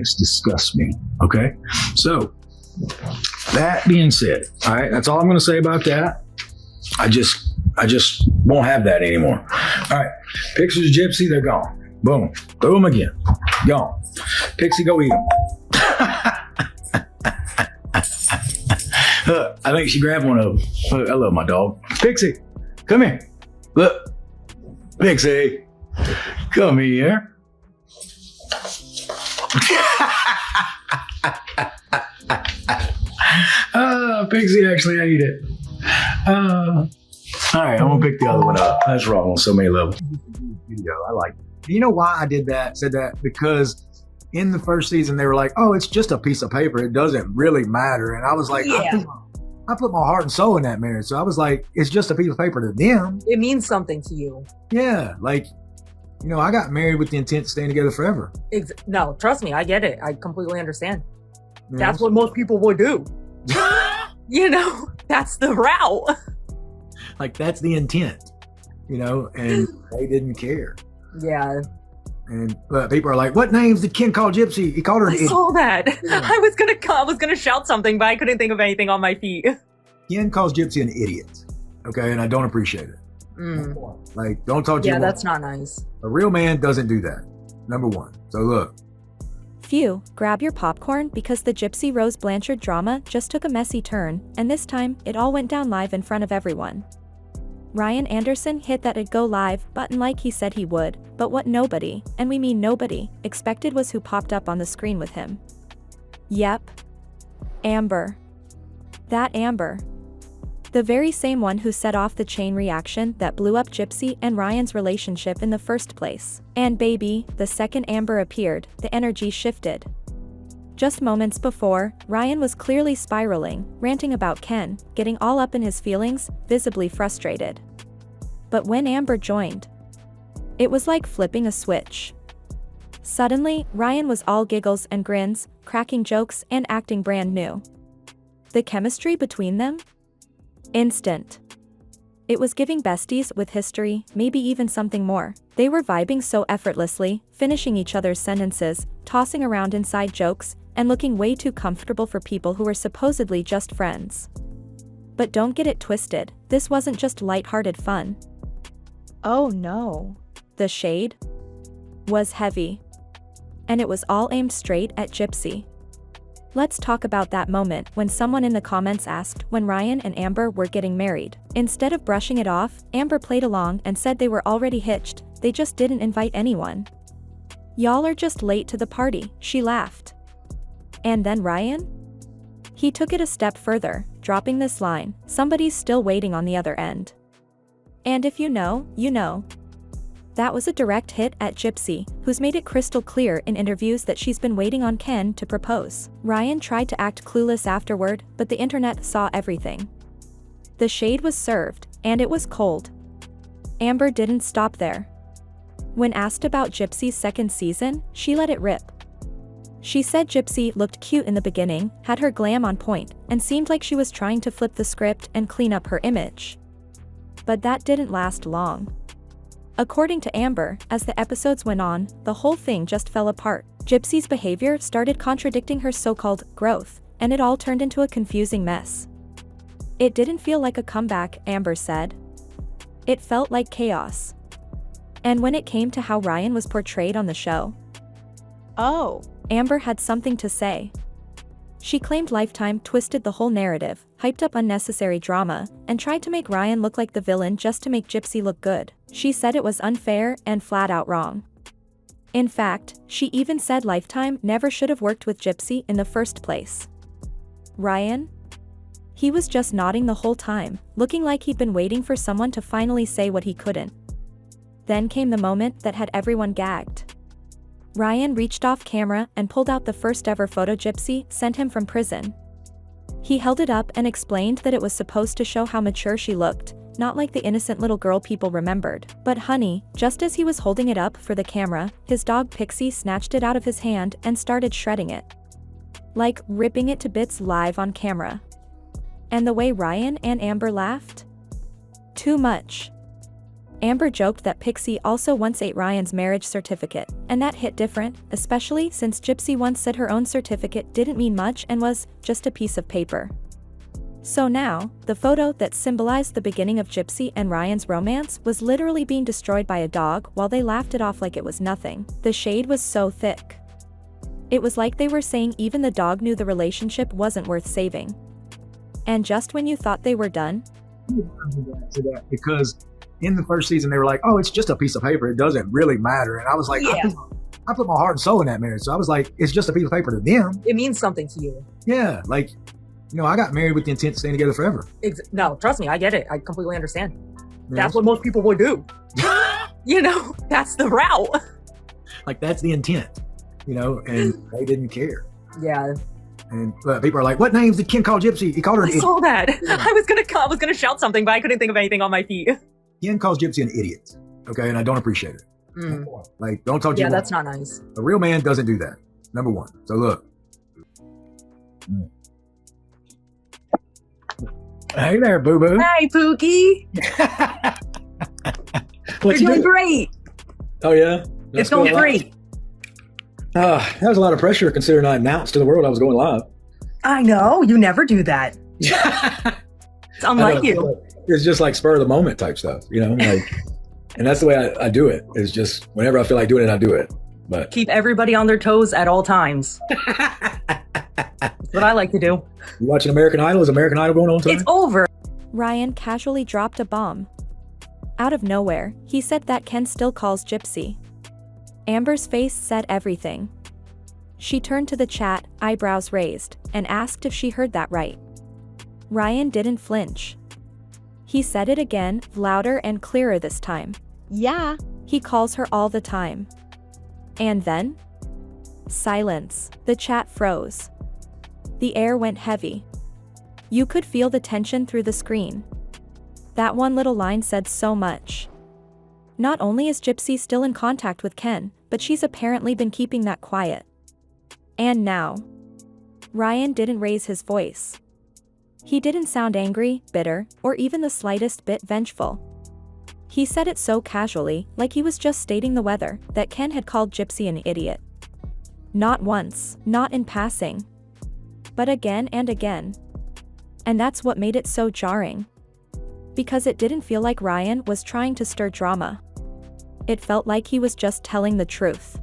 things disgust me. Okay? So, that being said, all right, that's all I'm going to say about that. I just won't have that anymore. All right, pictures of Gypsy, they're gone. Boom. Throw them again. Gone. Pixie, go eat them. I think she grabbed one of them. Look, I love my dog. Pixie, come here. Look. Pixie, come here. Pixie actually ate it. All right, I'm gonna pick the other one up. That's wrong on so many levels. Video, I like it. You know why I said that? Because in the first season, they were like, oh, it's just a piece of paper. It doesn't really matter. And I was like, yeah. I put my heart and soul in that marriage. So I was like, it's just a piece of paper to them. It means something to you. Yeah. Like, you know, I got married with the intent to stay together forever. No, trust me. I get it. I completely understand. Yeah. That's what most people would do. You know, that's the route. Like, that's the intent, you know, and they didn't care. Yeah. And people are like, what names did Ken call Gypsy? He called her an idiot. I saw that. Yeah. I was gonna shout something, but I couldn't think of anything on my feet. Ken calls Gypsy an idiot. Okay, and I don't appreciate it. Like, don't talk to your woman. That's not nice. A real man doesn't do that. Number one. So look. Phew, grab your popcorn because the Gypsy Rose Blanchard drama just took a messy turn, and this time, it all went down live in front of everyone. Ryan Anderson hit that it'd go live button like he said he would, but what nobody, and we mean nobody, expected was who popped up on the screen with him. Yep. Amber. That Amber. The very same one who set off the chain reaction that blew up Gypsy and Ryan's relationship in the first place. And baby, the second Amber appeared, the energy shifted. Just moments before, Ryan was clearly spiraling, ranting about Ken, getting all up in his feelings, visibly frustrated. But when Amber joined, it was like flipping a switch. Suddenly, Ryan was all giggles and grins, cracking jokes and acting brand new. The chemistry between them? Instant. It was giving besties with history, maybe even something more. They were vibing so effortlessly, finishing each other's sentences, tossing around inside jokes, and looking way too comfortable for people who were supposedly just friends. But don't get it twisted, this wasn't just lighthearted fun. Oh no. The shade was heavy. And it was all aimed straight at Gypsy. Let's talk about that moment when someone in the comments asked when Ryan and Amber were getting married. Instead of brushing it off, Amber played along and said they were already hitched, they just didn't invite anyone. Y'all are just late to the party, she laughed. And then Ryan? He took it a step further, dropping this line, somebody's still waiting on the other end. And if you know, you know. That was a direct hit at Gypsy, who's made it crystal clear in interviews that she's been waiting on Ken to propose. Ryan tried to act clueless afterward, but the internet saw everything. The shade was served, and it was cold. Amber didn't stop there. When asked about Gypsy's second season, she let it rip. She said Gypsy looked cute in the beginning, had her glam on point, and seemed like she was trying to flip the script and clean up her image. But that didn't last long. According to Amber, as the episodes went on, the whole thing just fell apart. Gypsy's behavior started contradicting her so-called growth, and it all turned into a confusing mess. It didn't feel like a comeback, Amber said. It felt like chaos. And when it came to how Ryan was portrayed on the show, Amber had something to say. She claimed Lifetime twisted the whole narrative, hyped up unnecessary drama, and tried to make Ryan look like the villain just to make Gypsy look good. She said it was unfair and flat out wrong. In fact, she even said Lifetime never should have worked with Gypsy in the first place. Ryan? He was just nodding the whole time, looking like he'd been waiting for someone to finally say what he couldn't. Then came the moment that had everyone gagged. Ryan reached off camera and pulled out the first ever photo Gypsy sent him from prison. He held it up and explained that it was supposed to show how mature she looked, not like the innocent little girl people remembered. But honey, just as he was holding it up for the camera, his dog Pixie snatched it out of his hand and started shredding it. Like, ripping it to bits live on camera. And the way Ryan and Amber laughed? Too much. Amber joked that Pixie also once ate Ryan's marriage certificate, and that hit different, especially since Gypsy once said her own certificate didn't mean much and was just a piece of paper. So now, the photo that symbolized the beginning of Gypsy and Ryan's romance was literally being destroyed by a dog while they laughed it off like it was nothing. The shade was so thick. It was like they were saying even the dog knew the relationship wasn't worth saving. And just when you thought they were done, because in the first season they were like, oh, it's just a piece of paper, it doesn't really matter. And I was like, Yeah. I put my heart and soul in that marriage. So I was like, it's just a piece of paper to them. It means something to you. Yeah, like, I got married with the intent to stay together forever. No, trust me, I get it. I completely understand. Yeah. That's what most people would do. That's the route. Like, that's the intent, and they didn't care. Yeah. And people are like, what names did Ken call Gypsy? He called her an I idiot. saw that. Yeah. I was gonna shout something, but I couldn't think of anything on my feet. Ken calls Gypsy an idiot. Okay, and I don't appreciate it. Mm. Like, don't talk to Yeah, you. that's not nice. A real man doesn't do that. Number one. So look. Hey there, boo boo. Hey, Pookie. What You're you doing do? great. Oh yeah. It's going great. That was a lot of pressure considering I announced to the world I was going live. I know. You never do that. It's unlike you. It's just like spur of the moment type stuff, and that's the way I do it. It's just whenever I feel like doing it, I do it. But Keep everybody on their toes at all times. That's what I like to do. you watching American Idol? Is American Idol going on tonight? It's over. Ryan casually dropped a bomb. Out of nowhere, he said that Ken still calls Gypsy. Amber's face said everything. She turned to the chat, eyebrows raised, and asked if she heard that right. Ryan didn't flinch. He said it again, louder and clearer this time. Yeah. He calls her all the time. And then? Silence. The chat froze. The air went heavy. You could feel the tension through the screen. That one little line said so much. Not only is Gypsy still in contact with Ken, but she's apparently been keeping that quiet. And now. Ryan didn't raise his voice. He didn't sound angry, bitter, or even the slightest bit vengeful. He said it so casually, like he was just stating the weather, that Ken had called Gypsy an idiot. Not once, not in passing, but again and again. And that's what made it so jarring. Because it didn't feel like Ryan was trying to stir drama. It felt like he was just telling the truth.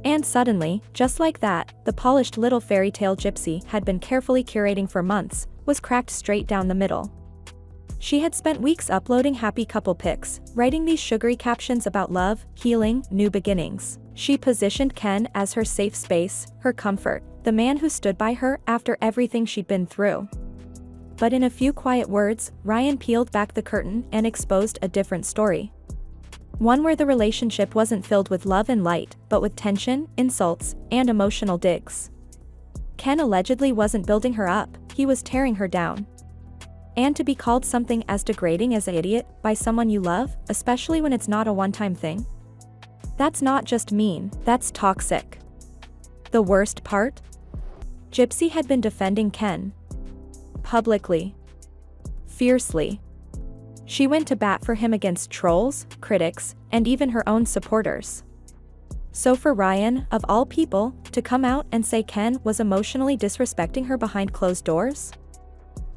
And suddenly, just like that, the polished little fairy tale Gypsy had been carefully curating for months, was cracked straight down the middle. She had spent weeks uploading happy couple pics, writing these sugary captions about love, healing, new beginnings. She positioned Ken as her safe space, her comfort, the man who stood by her after everything she'd been through. But in a few quiet words, Ryan peeled back the curtain and exposed a different story. One where the relationship wasn't filled with love and light, but with tension, insults, and emotional digs. Ken allegedly wasn't building her up, he was tearing her down. And to be called something as degrading as an idiot by someone you love, especially when it's not a one-time thing? That's not just mean, that's toxic. The worst part? Gypsy had been defending Ken. Publicly. Fiercely. She went to bat for him against trolls, critics, and even her own supporters. So for Ryan, of all people, to come out and say Ken was emotionally disrespecting her behind closed doors?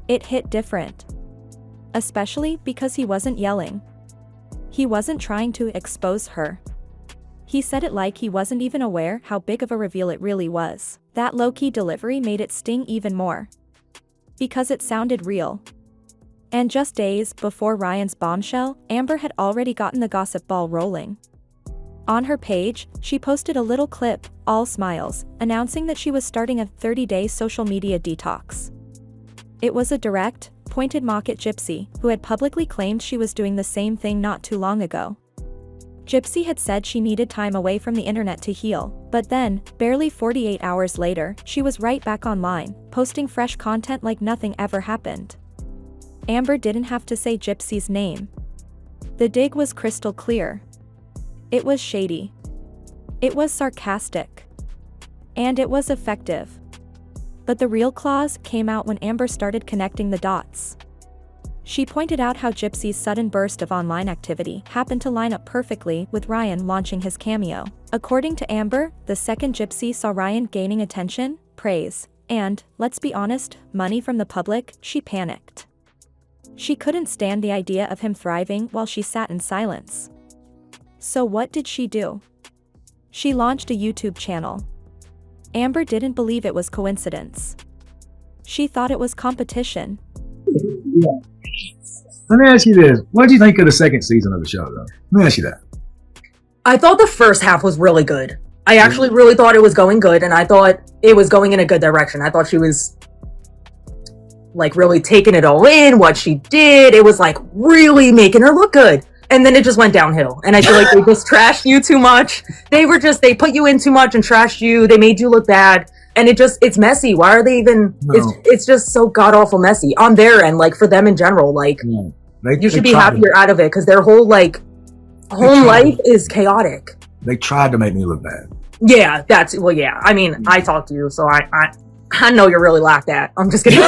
It hit different. Especially because he wasn't yelling. He wasn't trying to expose her. He said it like he wasn't even aware how big of a reveal it really was. That low-key delivery made it sting even more. Because it sounded real. And just days before Ryan's bombshell, Amber had already gotten the gossip ball rolling. On her page, she posted a little clip, all smiles, announcing that she was starting a 30-day social media detox. It was a direct, pointed mock at Gypsy, who had publicly claimed she was doing the same thing not too long ago. Gypsy had said she needed time away from the internet to heal, but then, barely 48 hours later, she was right back online, posting fresh content like nothing ever happened. Amber didn't have to say Gypsy's name. The dig was crystal clear. It was shady. It was sarcastic. And it was effective. But the real claws came out when Amber started connecting the dots. She pointed out how Gypsy's sudden burst of online activity happened to line up perfectly with Ryan launching his cameo. According to Amber, the second Gypsy saw Ryan gaining attention, praise, and, let's be honest, money from the public, she panicked. She couldn't stand the idea of him thriving while she sat in silence. So what did she do? She launched a YouTube channel. Amber didn't believe it was coincidence. She thought it was competition. Yeah. Let me ask you this. What did you think of the second season of the show, though? Let me ask you that. I thought the first half was really good. I actually really thought it was going good, and I thought it was going in a good direction. I thought she was like really taking it all in, what she did. It was like really making her look good. And then it just went downhill. And I feel like they just trashed you too much. They put you in too much and trashed you. They made you look bad. And it's messy. Why are they even, it's just so god-awful messy on their end, like for them in general. Like, you should be happy you're out of it, because their whole, like, home life is chaotic. They tried to make me look bad. Yeah, yeah. I mean, I talked to you, so I know you're really laughed at. I'm just kidding.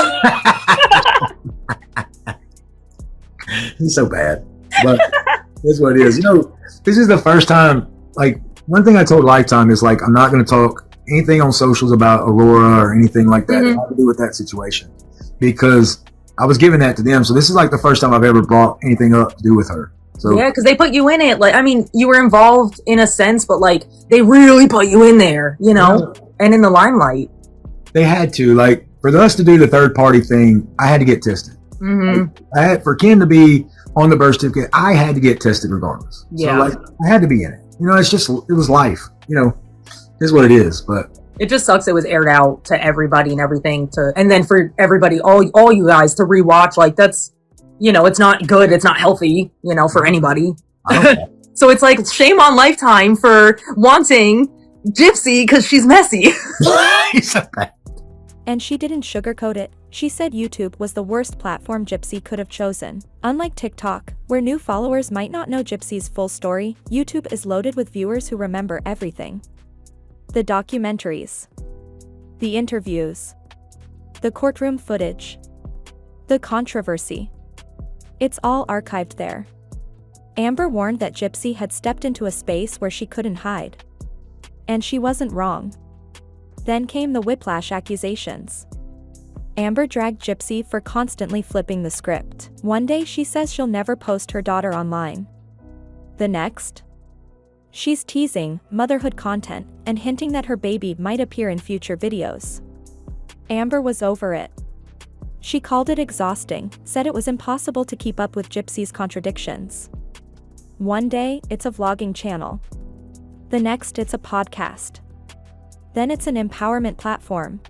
He's so bad. But that's what it is. You know, this is the first time, like, one thing I told Lifetime is, like, I'm not going to talk anything on socials about Aurora or anything like that. It had to do with that situation, because I was giving that to them. So this is like the first time I've ever brought anything up to do with her. So yeah, because they put you in it. Like, I mean, you were involved in a sense, but like they really put you in there, you know, and in the limelight. They had to, like, for us to do the third party thing, I had to get tested. Like, for Ken to be on the birth certificate, I had to get tested regardless. Yeah. So, like, I had to be in it. You know, it was life. You know, is what it is. But it just sucks it was aired out to everybody and everything, and then for everybody, all you guys to rewatch, like, that's, you know, it's not good, it's not healthy, you know, for anybody. So it's like shame on Lifetime for wanting Gypsy because she's messy. And she didn't sugarcoat it. She said YouTube was the worst platform Gypsy could have chosen. Unlike TikTok, where new followers might not know Gypsy's full story, YouTube is loaded with viewers who remember everything. The documentaries, the interviews, the courtroom footage, the controversy. It's all archived there. Amber warned that Gypsy had stepped into a space where she couldn't hide. And she wasn't wrong. Then came the whiplash accusations. Amber dragged Gypsy for constantly flipping the script. One day she says she'll never post her daughter online. The next, she's teasing motherhood content and hinting that her baby might appear in future videos. Amber was over it. She called it exhausting, said it was impossible to keep up with Gypsy's contradictions. One day, it's a vlogging channel. The next, it's a podcast. Then it's an empowerment platform.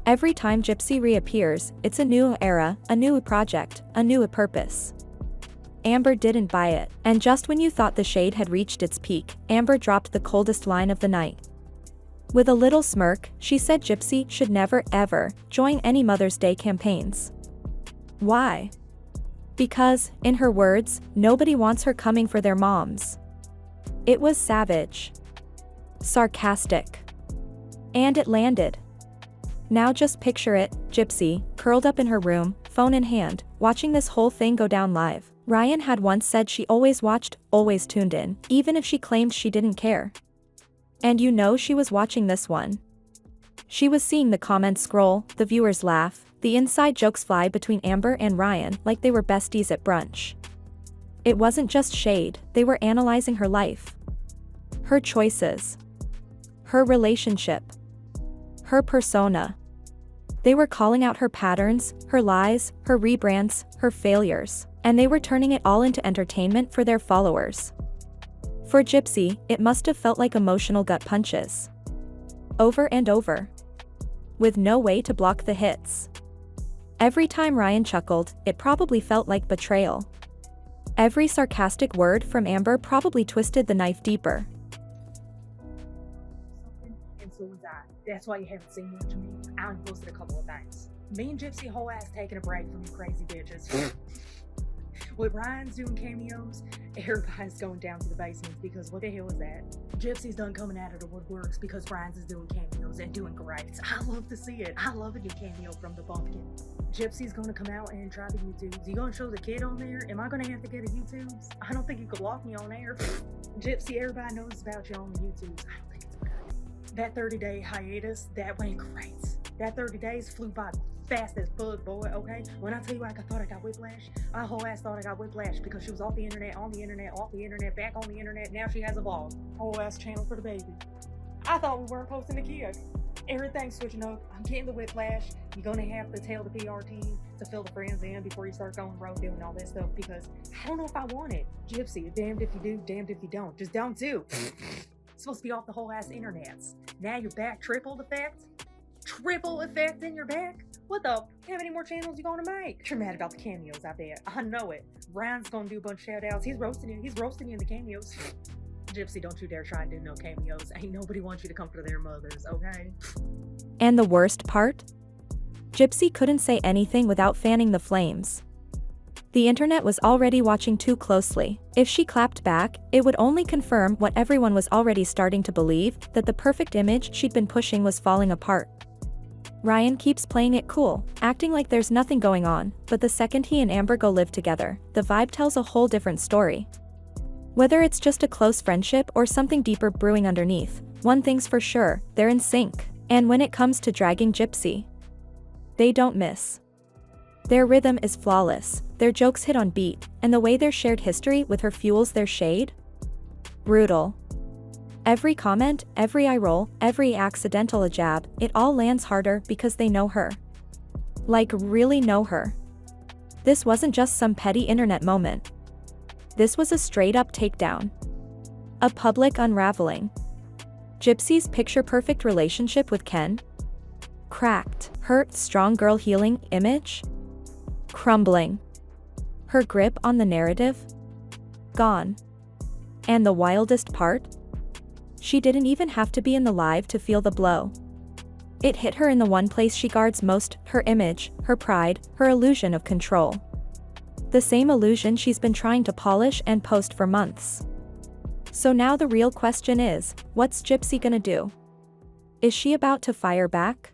Every time Gypsy reappears, it's a new era, a new project, a new purpose. Amber didn't buy it, and just when you thought the shade had reached its peak, Amber dropped the coldest line of the night. With a little smirk, she said Gypsy should never ever join any Mother's Day campaigns. Why? Because, in her words, nobody wants her coming for their moms. It was savage. Sarcastic. And it landed. Now just picture it, Gypsy, curled up in her room, phone in hand, watching this whole thing go down live. Ryan had once said she always watched, always tuned in, even if she claimed she didn't care. And you know she was watching this one. She was seeing the comments scroll, the viewers laugh, the inside jokes fly between Amber and Ryan like they were besties at brunch. It wasn't just shade, they were analyzing her life. Her choices. Her relationship. Her persona. They were calling out her patterns, her lies, her rebrands, her failures, and they were turning it all into entertainment for their followers. For Gypsy, it must have felt like emotional gut punches. Over and over. With no way to block the hits. Every time Ryan chuckled, it probably felt like betrayal. Every sarcastic word from Amber probably twisted the knife deeper. And so was I. That's why you haven't seen much of me. I only posted a couple of things. Me and Gypsy whole ass taking a break from you crazy bitches. With Ryan's doing cameos, everybody's going down to the basements because what the hell is that? Gypsy's done coming out of the woodworks because Ryan's is doing cameos and doing great. I love to see it. I love a new cameo from the bumpkin. Gypsy's gonna come out and try the YouTubes. You gonna show the kid on there? Am I gonna have to get a YouTubes? I don't think you could block me on air. Gypsy, everybody knows about you on the YouTubes. I don't think it's good. That 30-day hiatus, that went great. That 30 days flew by fast as bug, boy, okay? When I tell you I thought I got whiplash, my whole ass thought I got whiplash because she was off the internet, on the internet, off the internet, back on the internet. Now she has a vlog. Whole ass channel for the baby. I thought we weren't posting the kid. Everything's switching up. I'm getting the whiplash. You're gonna have to tell the PR team to fill the friends in before you start going road doing all that stuff because I don't know if I want it. Gypsy, you're damned if you do, damned if you don't. Just don't do. It's supposed to be off the whole ass internets. Now you're back, triple effect? Triple effect in your back? What the? How many more channels you gonna make? You're mad about the cameos, I bet. I know it. Ryan's gonna do a bunch of shout outs. He's roasting you. He's roasting you in the cameos. Gypsy, don't you dare try and do no cameos. Ain't nobody wants you to come for their mothers, okay? And the worst part? Gypsy couldn't say anything without fanning the flames. The internet was already watching too closely. If she clapped back, it would only confirm what everyone was already starting to believe, that the perfect image she'd been pushing was falling apart. Ryan keeps playing it cool, acting like there's nothing going on, but the second he and Amber go live together, the vibe tells a whole different story. Whether it's just a close friendship or something deeper brewing underneath, one thing's for sure, they're in sync. And when it comes to dragging Gypsy, they don't miss. Their rhythm is flawless, their jokes hit on beat, and the way their shared history with her fuels their shade? Brutal. Every comment, every eye roll, every accidental jab, it all lands harder because they know her. Like, really know her. This wasn't just some petty internet moment. This was a straight-up takedown. A public unraveling. Gypsy's picture-perfect relationship with Ken? Cracked. Her strong girl healing image? Crumbling. Her grip on the narrative? Gone. And the wildest part? She didn't even have to be in the live to feel the blow. It hit her in the one place she guards most, her image, her pride, her illusion of control. The same illusion she's been trying to polish and post for months. So now the real question is, what's Gypsy gonna do? Is she about to fire back?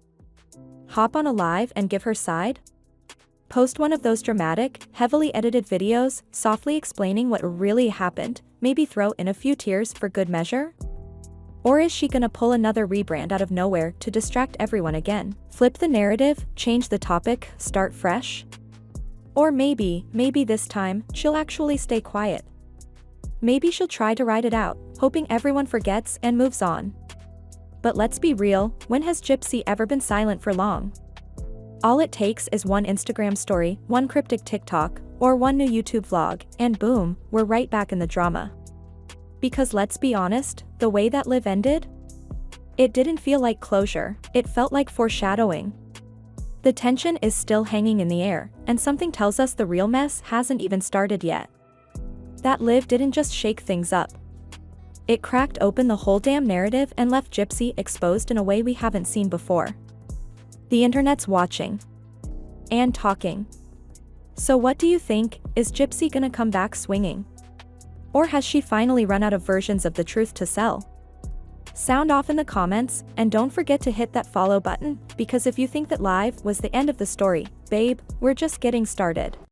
Hop on a live and give her side? Post one of those dramatic, heavily edited videos, softly explaining what really happened, maybe throw in a few tears for good measure? Or is she gonna pull another rebrand out of nowhere to distract everyone again? Flip the narrative, change the topic, start fresh? Or maybe this time, she'll actually stay quiet. Maybe she'll try to ride it out, hoping everyone forgets and moves on. But let's be real, when has Gypsy ever been silent for long? All it takes is one Instagram story, one cryptic TikTok, or one new YouTube vlog, and boom, we're right back in the drama. Because let's be honest, the way that live ended? It didn't feel like closure, it felt like foreshadowing. The tension is still hanging in the air, and something tells us the real mess hasn't even started yet. That live didn't just shake things up. It cracked open the whole damn narrative and left Gypsy exposed in a way we haven't seen before. The internet's watching. And talking. So what do you think, is Gypsy gonna come back swinging? Or has she finally run out of versions of the truth to sell? Sound off in the comments, and don't forget to hit that follow button, because if you think that live was the end of the story, babe, we're just getting started.